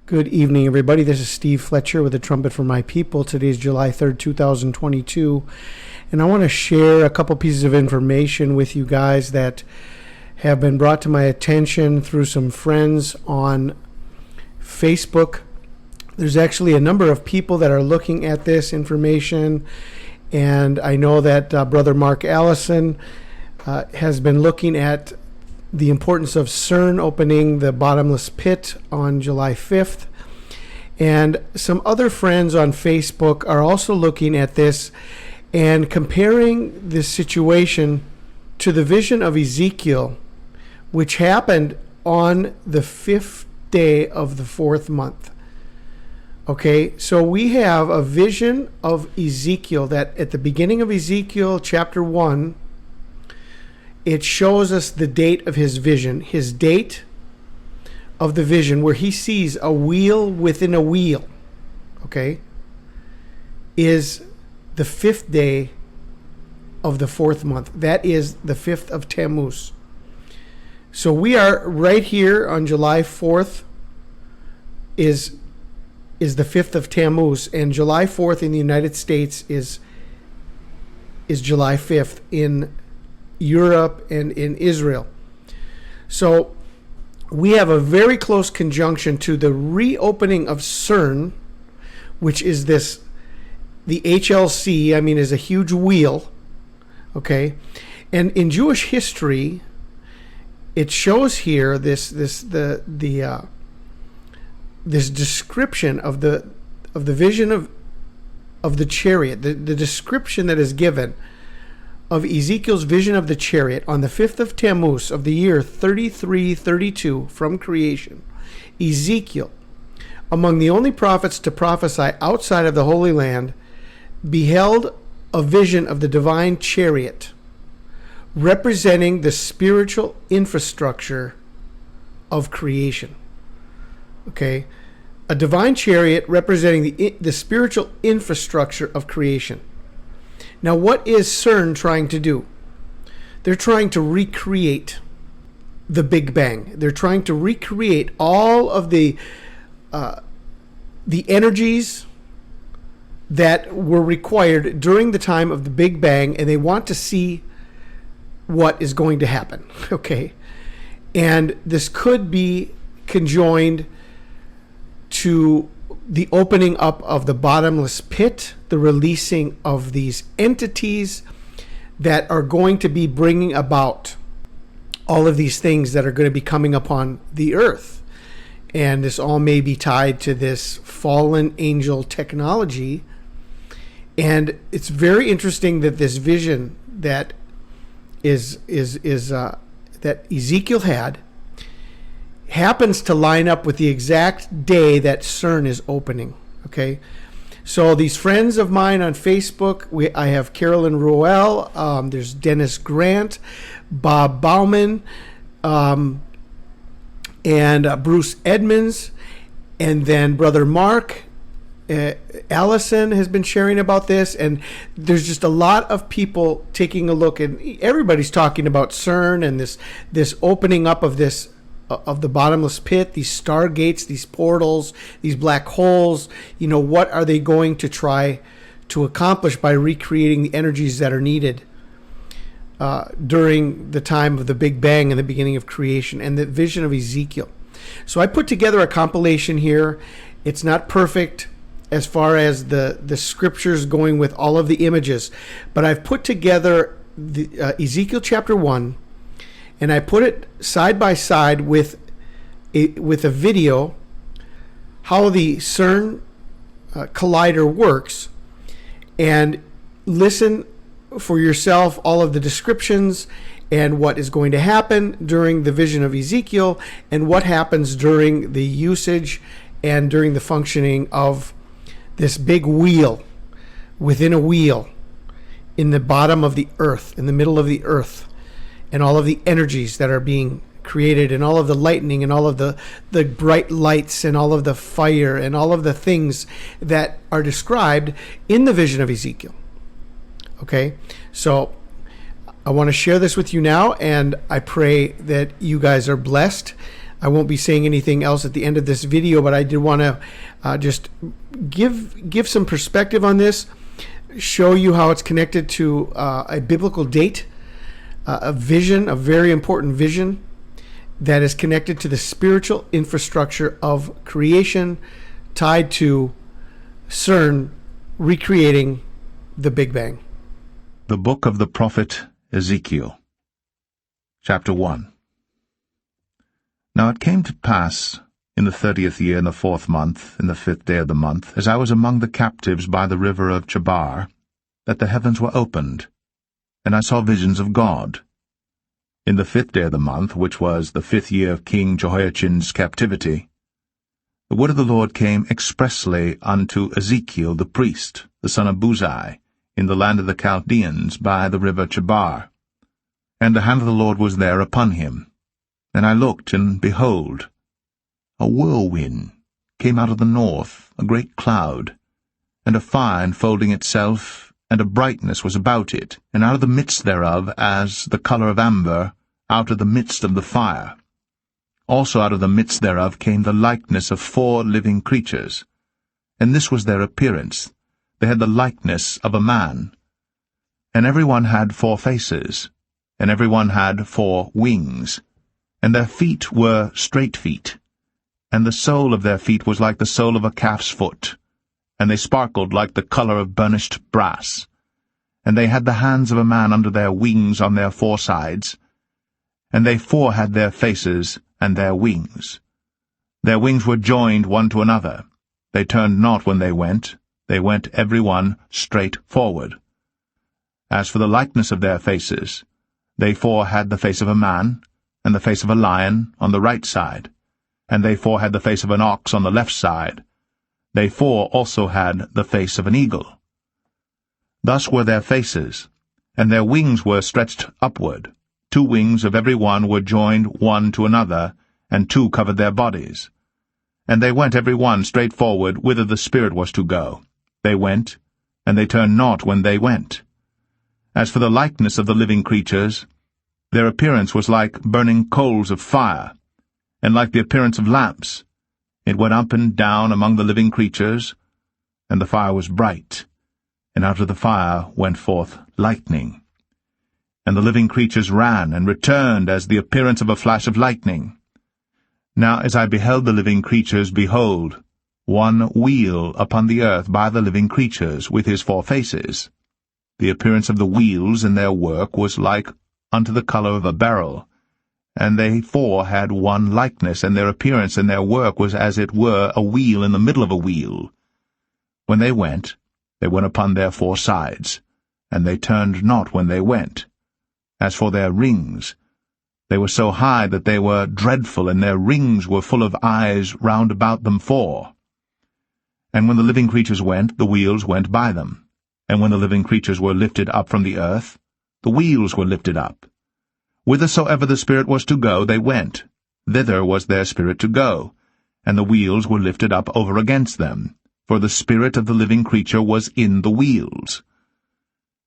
Good evening, everybody. This is Steve Fletcher with the Trumpet for My People. Today is July 3rd, 2022, and I want to share a couple pieces of information with you guys that have been brought to my attention through some friends on Facebook. There's actually a number of people that are looking at this information, and I know that Brother Mark Allison has been looking at the importance of CERN opening the bottomless pit on July 5th. And some other friends on Facebook are also looking at this and comparing this situation to the vision of Ezekiel, which happened on the 5th day of the 4th month. Okay, so we have a vision of Ezekiel that at the beginning of Ezekiel chapter 1, it shows us the date of his vision, his date of the vision, where he sees a wheel within a wheel, okay, is the 5th day of the 4th month. That is the 5th of Tammuz. So we are right here on July 4th is the 5th of Tammuz, and July 4th in the United States is July 5th in Europe and in Israel. So we have a very close conjunction to the reopening of CERN, which is the HLC, is a huge wheel, okay? And in Jewish history, it shows here this description of the vision of the chariot, the description that is given of Ezekiel's vision of the chariot on the 5th of Tammuz of the year 3332 from creation. Ezekiel, among the only prophets to prophesy outside of the Holy Land, beheld a vision of the divine chariot representing the spiritual infrastructure of creation. Okay, a divine chariot representing the spiritual infrastructure of creation. Now, what is CERN trying to do? They're trying to recreate the Big Bang. They're trying to recreate all of the energies that were required during the time of the Big Bang, and they want to see what is going to happen. Okay, and this could be conjoined to the opening up of the bottomless pit, the releasing of these entities that are going to be bringing about all of these things that are going to be coming upon the earth. And this all may be tied to this fallen angel technology. And it's very interesting that this vision that that Ezekiel had happens to line up with the exact day that CERN is opening. Okay, so these friends of mine on Facebook, I have Carolyn Roel, there's Dennis Grant, Bob Bauman, and Bruce Edmonds, and then Brother Mark Allison has been sharing about this, and there's just a lot of people taking a look, and everybody's talking about CERN and this opening up of this of the bottomless pit, these stargates, these portals, these black holes. What are they going to try to accomplish by recreating the energies that are needed during the time of the Big Bang and the beginning of creation and the vision of Ezekiel? So I put together a compilation here. It's not perfect as far as the scriptures going with all of the images, but I've put together the Ezekiel chapter 1, and I put it side by side with a video, how the CERN collider works, and listen for yourself all of the descriptions and what is going to happen during the vision of Ezekiel and what happens during the usage and during the functioning of this big wheel within a wheel in the bottom of the earth, in the middle of the earth, and all of the energies that are being created, and all of the lightning, and all of the bright lights, and all of the fire, and all of the things that are described in the vision of Ezekiel. Okay, so I want to share this with you now, and I pray that you guys are blessed. I won't be saying anything else at the end of this video, but I did want to just give some perspective on this, show you how it's connected to a biblical date, a vision, a very important vision that is connected to the spiritual infrastructure of creation, tied to CERN recreating the Big Bang. The book of the prophet Ezekiel, chapter 1. Now it came to pass, in the 30th year, in the 4th month, in the 5th day of the month, as I was among the captives by the river of Chebar, that the heavens were opened, and I saw visions of God. In the 5th day of the month, which was the 5th year of King Jehoiachin's captivity, the word of the Lord came expressly unto Ezekiel the priest, the son of Buzi, in the land of the Chaldeans by the river Chebar. And the hand of the Lord was there upon him. And I looked, and behold, a whirlwind came out of the north, a great cloud, and a fire enfolding itself, and a brightness was about it, and out of the midst thereof, as the colour of amber, out of the midst of the fire. Also out of the midst thereof came the likeness of 4 living creatures. And this was their appearance. They had the likeness of a man. And every one had 4 faces, and every one had 4 wings. And their feet were straight feet, and the sole of their feet was like the sole of a calf's foot, and they sparkled like the colour of burnished brass. And they had the hands of a man under their wings on their 4 sides, and they 4 had their faces and their wings. Their wings were joined one to another. They turned not when they went every one straight forward. As for the likeness of their faces, they 4 had the face of a man, and the face of a lion on the right side, and they 4 had the face of an ox on the left side. They 4 also had the face of an eagle. Thus were their faces, and their wings were stretched upward. 2 wings of every one were joined one to another, and 2 covered their bodies. And they went every one straight forward whither the Spirit was to go. They went, and they turned not when they went. As for the likeness of the living creatures, their appearance was like burning coals of fire, and like the appearance of lamps. It went up and down among the living creatures, and the fire was bright, and out of the fire went forth lightning. And the living creatures ran and returned as the appearance of a flash of lightning. Now as I beheld the living creatures, behold, one wheel upon the earth by the living creatures, with his 4 faces. The appearance of the wheels in their work was like unto the colour of a beryl, and they 4 had one likeness, and their appearance and their work was as it were a wheel in the middle of a wheel. When they went upon their 4 sides, and they turned not when they went. As for their rings, they were so high that they were dreadful, and their rings were full of eyes round about them 4. And when the living creatures went, the wheels went by them. And when the living creatures were lifted up from the earth, the wheels were lifted up. Whithersoever the Spirit was to go, they went. Thither was their spirit to go, and the wheels were lifted up over against them, for the spirit of the living creature was in the wheels.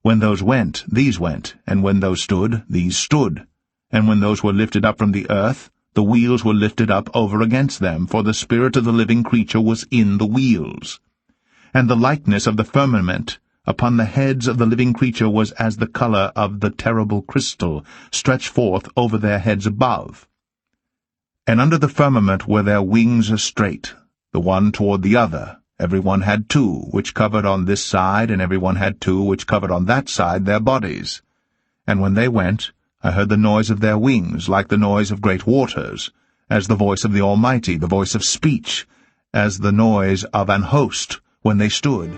When those went, these went, and when those stood, these stood. And when those were lifted up from the earth, the wheels were lifted up over against them, for the spirit of the living creature was in the wheels. And the likeness of the firmament upon the heads of the living creature was as the colour of the terrible crystal, stretched forth over their heads above. And under the firmament were their wings straight, the one toward the other. Every one had 2, which covered on this side, and every one had 2, which covered on that side their bodies. And when they went, I heard the noise of their wings, like the noise of great waters, as the voice of the Almighty, the voice of speech, as the noise of an host, when they stood.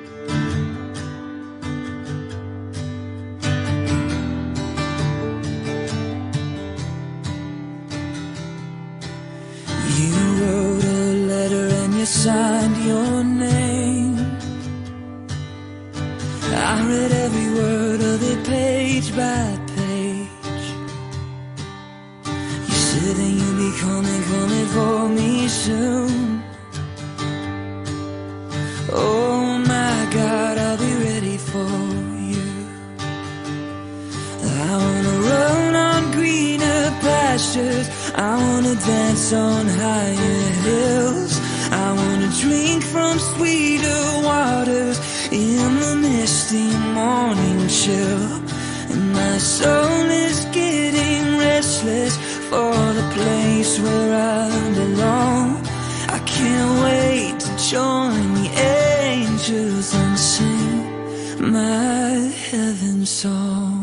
You wrote a letter and you signed your name. I read every word of it page by page. You said that you'll be coming for me soon. Oh my God, I'll be ready for you. I wanna run on greener pastures, I wanna dance on higher hills. I wanna drink from sweeter waters in the misty morning chill. And my soul is getting restless for the place where I belong. I can't wait to join the angels and sing my heaven song.